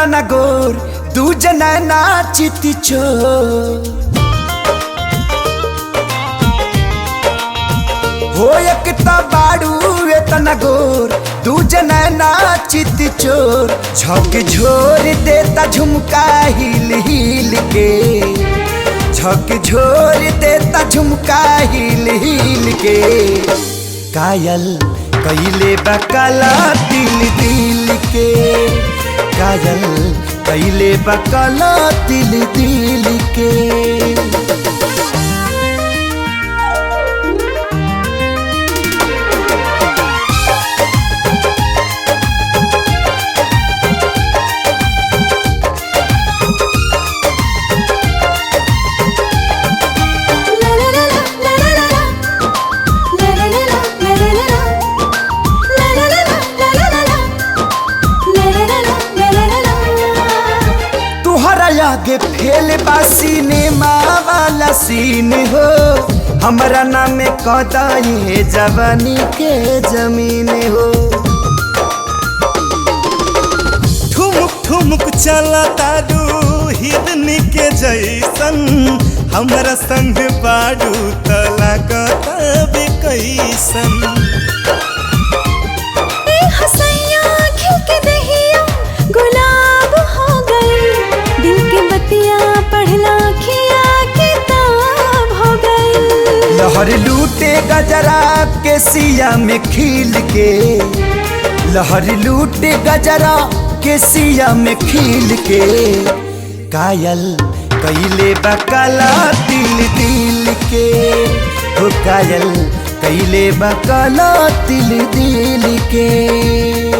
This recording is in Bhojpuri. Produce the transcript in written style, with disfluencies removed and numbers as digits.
तना गोर दूज नैना चित चोर हो एक बाड़ू तना गोर दूज नैना चित चोर झक झोर देता झुमका हिल हिल के झक झोर देता झुमका हिल हिल के कायल कैले बकला दिल दिल के कायल कैले बकला दिल दिल के आगे फेल बा सिनेमा वाला सीन हो हमरा नाम कदाई जवानी के जमीन हो ठुमुक ठुमुक चला तारू हिरनी के जैसन हमरा संग बाड़ू तला कतबे कैसन लहर लूटे गजरा के सिया में खिल के लहर लूटे गजरा के सिया में खिल के कायल कैले बकला दिल दिल के हो कायल कैले बकला दिल दिल के।